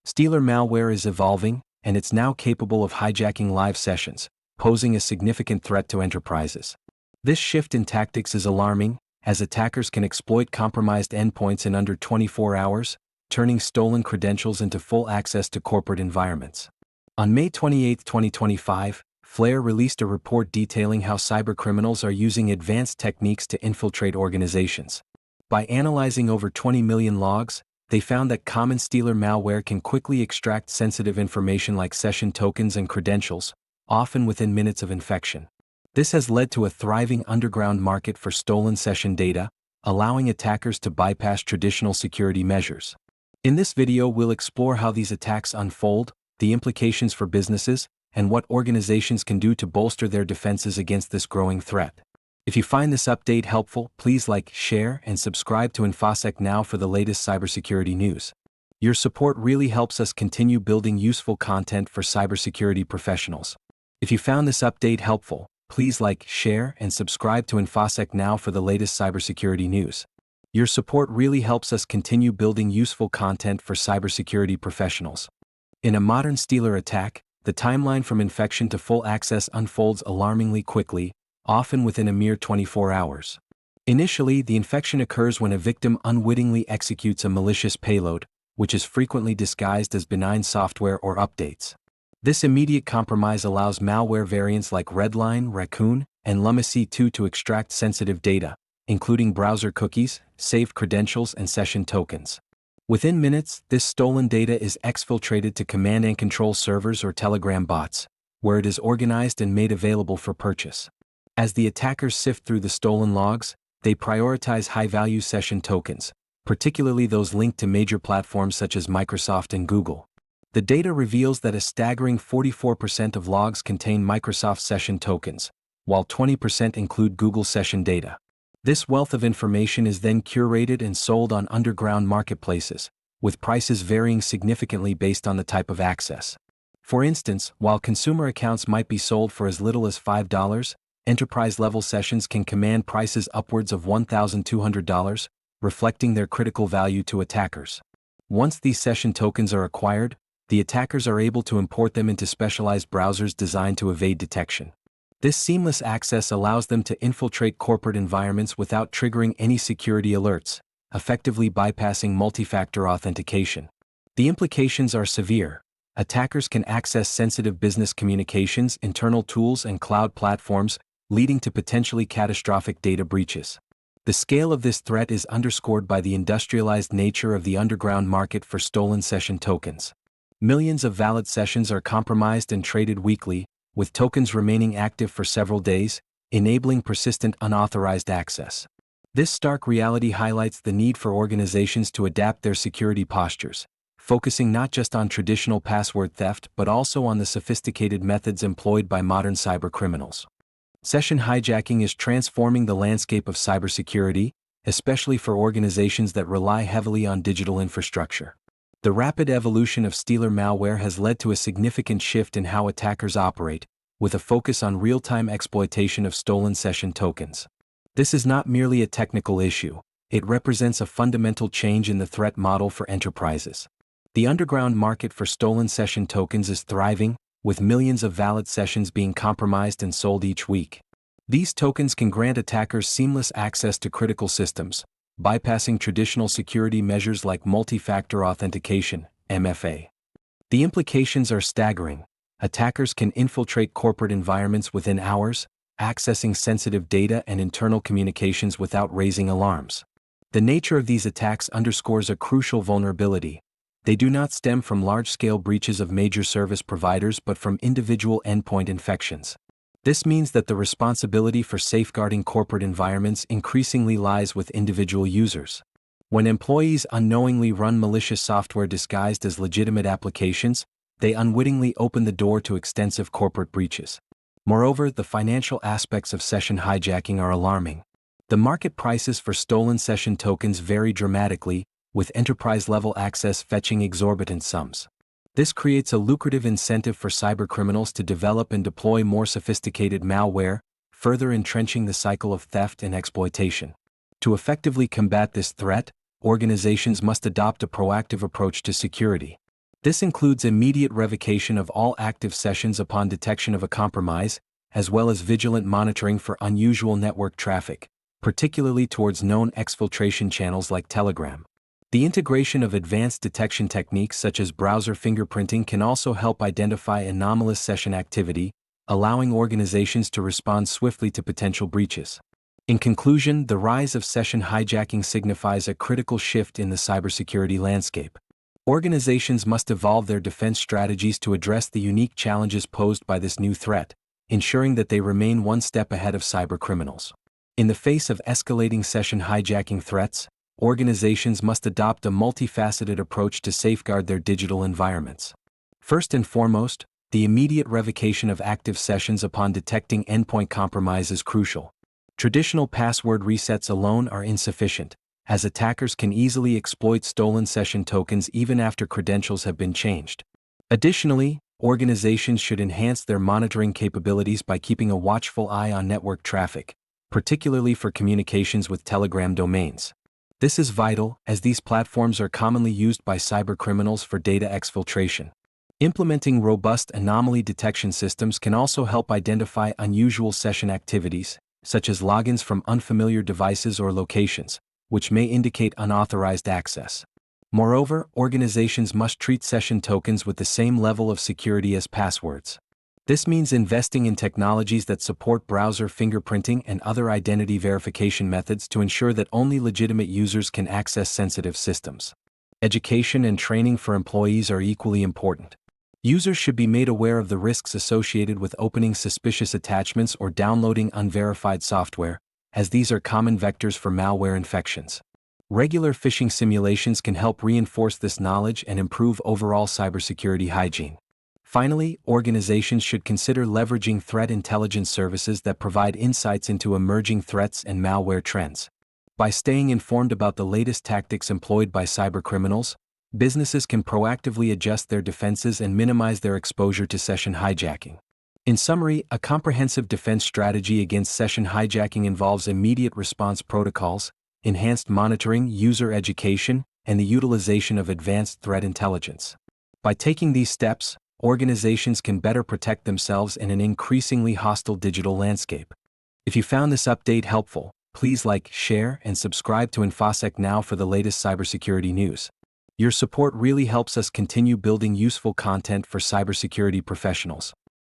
Stealer malware is evolving, and it's now capable of hijacking live sessions, posing a significant threat to enterprises. This shift in tactics is alarming, as attackers can exploit compromised endpoints in under 24 hours, turning stolen credentials into full access to corporate environments. On May 28, 2025, Flare released a report detailing how cybercriminals are using advanced techniques to infiltrate organizations. By analyzing over 20 million logs, they found that common stealer malware can quickly extract sensitive information like session tokens and credentials, often within minutes of infection. This has led to a thriving underground market for stolen session data, allowing attackers to bypass traditional security measures. In this video, we'll explore how these attacks unfold, the implications for businesses, and what organizations can do to bolster their defenses against this growing threat. If you find this update helpful, please like, share, and subscribe to InfoSec Now for the latest cybersecurity news. Your support really helps us continue building useful content for cybersecurity professionals. If you found this update helpful, please like, share, and subscribe to InfoSec Now for the latest cybersecurity news. Your support really helps us continue building useful content for cybersecurity professionals. In a modern stealer attack, the timeline from infection to full access unfolds alarmingly quickly, often within a mere 24 hours. Initially, the infection occurs when a victim unwittingly executes a malicious payload, which is frequently disguised as benign software or updates. This immediate compromise allows malware variants like Redline, Raccoon, and Lumacy2 to extract sensitive data, including browser cookies, saved credentials, and session tokens. Within minutes, this stolen data is exfiltrated to command and control servers or Telegram bots, where it is organized and made available for purchase. As the attackers sift through the stolen logs, they prioritize high-value session tokens, particularly those linked to major platforms such as Microsoft and Google. The data reveals that a staggering 44% of logs contain Microsoft session tokens, while 20% include Google session data. This wealth of information is then curated and sold on underground marketplaces, with prices varying significantly based on the type of access. For instance, while consumer accounts might be sold for as little as $5, enterprise-level sessions can command prices upwards of $1,200, reflecting their critical value to attackers. Once these session tokens are acquired, the attackers are able to import them into specialized browsers designed to evade detection. This seamless access allows them to infiltrate corporate environments without triggering any security alerts, effectively bypassing multi-factor authentication. The implications are severe. Attackers can access sensitive business communications, internal tools, and cloud platforms, leading to potentially catastrophic data breaches. The scale of this threat is underscored by the industrialized nature of the underground market for stolen session tokens. Millions of valid sessions are compromised and traded weekly, with tokens remaining active for several days, enabling persistent unauthorized access. This stark reality highlights the need for organizations to adapt their security postures, focusing not just on traditional password theft but also on the sophisticated methods employed by modern cybercriminals. Session hijacking is transforming the landscape of cybersecurity, especially for organizations that rely heavily on digital infrastructure. The rapid evolution of stealer malware has led to a significant shift in how attackers operate, with a focus on real-time exploitation of stolen session tokens. This is not merely a technical issue, it represents a fundamental change in the threat model for enterprises. The underground market for stolen session tokens is thriving, with millions of valid sessions being compromised and sold each week. These tokens can grant attackers seamless access to critical systems, bypassing traditional security measures like multi-factor authentication, MFA. The implications are staggering. Attackers can infiltrate corporate environments within hours, accessing sensitive data and internal communications without raising alarms. The nature of these attacks underscores a crucial vulnerability. They do not stem from large-scale breaches of major service providers but from individual endpoint infections. This means that the responsibility for safeguarding corporate environments increasingly lies with individual users. When employees unknowingly run malicious software disguised as legitimate applications, they unwittingly open the door to extensive corporate breaches. Moreover, the financial aspects of session hijacking are alarming. The market prices for stolen session tokens vary dramatically, with enterprise-level access fetching exorbitant sums. This creates a lucrative incentive for cybercriminals to develop and deploy more sophisticated malware, further entrenching the cycle of theft and exploitation. To effectively combat this threat, organizations must adopt a proactive approach to security. This includes immediate revocation of all active sessions upon detection of a compromise, as well as vigilant monitoring for unusual network traffic, particularly towards known exfiltration channels like Telegram. The integration of advanced detection techniques such as browser fingerprinting can also help identify anomalous session activity, allowing organizations to respond swiftly to potential breaches. In conclusion, the rise of session hijacking signifies a critical shift in the cybersecurity landscape. Organizations must evolve their defense strategies to address the unique challenges posed by this new threat, ensuring that they remain one step ahead of cybercriminals. In the face of escalating session hijacking threats, organizations must adopt a multifaceted approach to safeguard their digital environments. First and foremost, the immediate revocation of active sessions upon detecting endpoint compromise is crucial. Traditional password resets alone are insufficient, as attackers can easily exploit stolen session tokens even after credentials have been changed. Additionally, organizations should enhance their monitoring capabilities by keeping a watchful eye on network traffic, particularly for communications with Telegram domains. This is vital, as these platforms are commonly used by cybercriminals for data exfiltration. Implementing robust anomaly detection systems can also help identify unusual session activities, such as logins from unfamiliar devices or locations, which may indicate unauthorized access. Moreover, organizations must treat session tokens with the same level of security as passwords. This means investing in technologies that support browser fingerprinting and other identity verification methods to ensure that only legitimate users can access sensitive systems. Education and training for employees are equally important. Users should be made aware of the risks associated with opening suspicious attachments or downloading unverified software, as these are common vectors for malware infections. Regular phishing simulations can help reinforce this knowledge and improve overall cybersecurity hygiene. Finally, organizations should consider leveraging threat intelligence services that provide insights into emerging threats and malware trends. By staying informed about the latest tactics employed by cybercriminals, businesses can proactively adjust their defenses and minimize their exposure to session hijacking. In summary, a comprehensive defense strategy against session hijacking involves immediate response protocols, enhanced monitoring, user education, and the utilization of advanced threat intelligence. By taking these steps, organizations can better protect themselves in an increasingly hostile digital landscape. If you found this update helpful, please like, share, and subscribe to InfoSec Now for the latest cybersecurity news. Your support really helps us continue building useful content for cybersecurity professionals.